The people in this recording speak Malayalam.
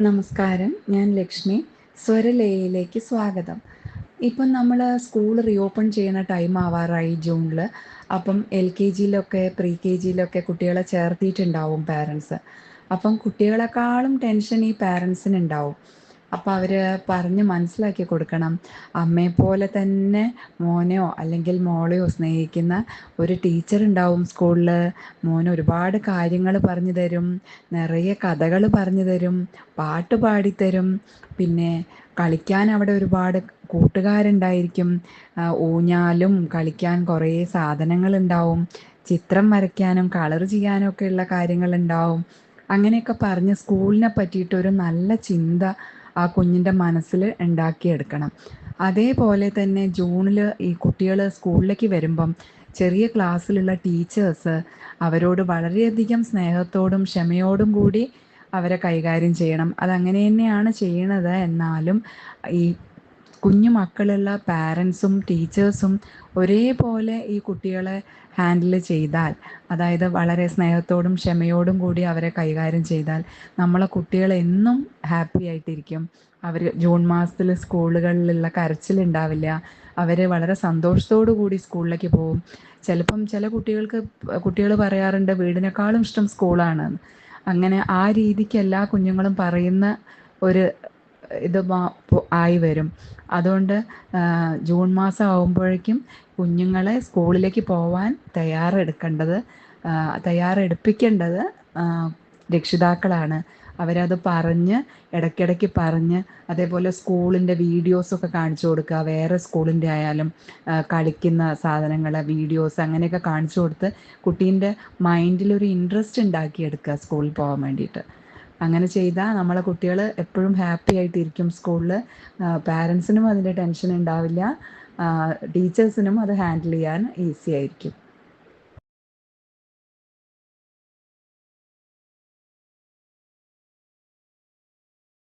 നമസ്കാരം. ഞാൻ ലക്ഷ്മി. സ്വരലയയിലേക്ക് സ്വാഗതം. ഇപ്പം നമ്മൾ സ്കൂൾ റീഓപ്പൺ ചെയ്യുന്ന ടൈം ആവാറായി ജൂണിൽ. അപ്പം LKGയിലൊക്കെ പ്രീ KGയിലൊക്കെ കുട്ടികളെ ചേർത്തിയിട്ടുണ്ടാവും പാരൻസ്. അപ്പം കുട്ടികളെക്കാളും ടെൻഷൻ ഈ പാരൻസിനുണ്ടാവും. അപ്പം അവർ പറഞ്ഞ് മനസ്സിലാക്കി കൊടുക്കണം. അമ്മയെപ്പോലെ തന്നെ മോനെയോ അല്ലെങ്കിൽ മോളെയോ സ്നേഹിക്കുന്ന ഒരു ടീച്ചറുണ്ടാവും സ്കൂളിൽ. മോന് ഒരുപാട് കാര്യങ്ങൾ പറഞ്ഞു തരും, നിറയെ കഥകൾ പറഞ്ഞു തരും, പാട്ട് പാടിത്തരും. പിന്നെ കളിക്കാൻ അവിടെ ഒരുപാട് കൂട്ടുകാരുണ്ടായിരിക്കും. ഊഞ്ഞാലും കളിക്കാൻ കുറേ സാധനങ്ങളുണ്ടാവും. ചിത്രം വരയ്ക്കാനും കളർ ചെയ്യാനും ഒക്കെയുള്ള കാര്യങ്ങളുണ്ടാവും. അങ്ങനെയൊക്കെ പറഞ്ഞ് സ്കൂളിനെ പറ്റിയിട്ടൊരു നല്ല ചിന്ത ആ കുഞ്ഞിൻ്റെ മനസ്സിൽ ഉണ്ടാക്കിയെടുക്കണം. അതേപോലെ തന്നെ ജൂണിൽ ഈ കുട്ടികൾ സ്കൂളിലേക്ക് വരുമ്പം ചെറിയ ക്ലാസ്സിലുള്ള ടീച്ചേഴ്സ് അവരോട് വളരെയധികം സ്നേഹത്തോടും ക്ഷമയോടും കൂടി അവരെ കൈകാര്യം ചെയ്യണം. അതങ്ങനെ തന്നെയാണ് ചെയ്യണത്. എന്നാലും ഈ കുഞ്ഞു മക്കളുള്ള പാരൻസും ടീച്ചേഴ്സും ഒരേപോലെ ഈ കുട്ടികളെ ഹാൻഡിൽ ചെയ്താൽ, അതായത് വളരെ സ്നേഹത്തോടും ക്ഷമയോടും കൂടി അവരെ കൈകാര്യം ചെയ്താൽ നമ്മളെ കുട്ടികൾ എന്നും ഹാപ്പി ആയിട്ടിരിക്കും. അവർ ജൂൺ മാസത്തിൽ സ്കൂളുകളിലുള്ള കരച്ചിലുണ്ടാവില്ല. അവർ വളരെ സന്തോഷത്തോടു കൂടി സ്കൂളിലേക്ക് പോകും. ചിലപ്പം ചില കുട്ടികൾ പറയാറുണ്ട് വീടിനേക്കാളും ഇഷ്ടം സ്കൂളാണ്. അങ്ങനെ ആ രീതിക്ക് എല്ലാ കുഞ്ഞുങ്ങളും പറയുന്ന ഒരു ഇത് ആയി വരും. അതുകൊണ്ട് ജൂൺ മാസം ആകുമ്പോഴേക്കും കുഞ്ഞുങ്ങളെ സ്കൂളിലേക്ക് പോവാൻ തയ്യാറെടുപ്പിക്കേണ്ടത് രക്ഷിതാക്കളാണ്. അവരത് പറഞ്ഞ് ഇടയ്ക്കിടയ്ക്ക് പറഞ്ഞ്, അതേപോലെ സ്കൂളിൻ്റെ വീഡിയോസൊക്കെ കാണിച്ചു കൊടുക്കുക. വേറെ സ്കൂളിൻ്റെ ആയാലും കളിക്കുന്ന സാധനങ്ങൾ വീഡിയോസ് അങ്ങനെയൊക്കെ കാണിച്ചു കൊടുത്ത് കുട്ടീൻ്റെ മൈൻഡിലൊരു ഇൻട്രസ്റ്റ് ഉണ്ടാക്കിയെടുക്കുക സ്കൂളിൽ പോകാൻ വേണ്ടിയിട്ട്. അങ്ങനെ ചെയ്താൽ നമ്മളെ കുട്ടികൾ എപ്പോഴും ഹാപ്പി ആയിട്ടിരിക്കും സ്കൂളിൽ. പാരൻസിനും അതിൻ്റെ ടെൻഷൻ ഉണ്ടാവില്ല. ടീച്ചേഴ്സിനും അത് ഹാൻഡിൽ ചെയ്യാൻ ഈസി ആയിരിക്കും.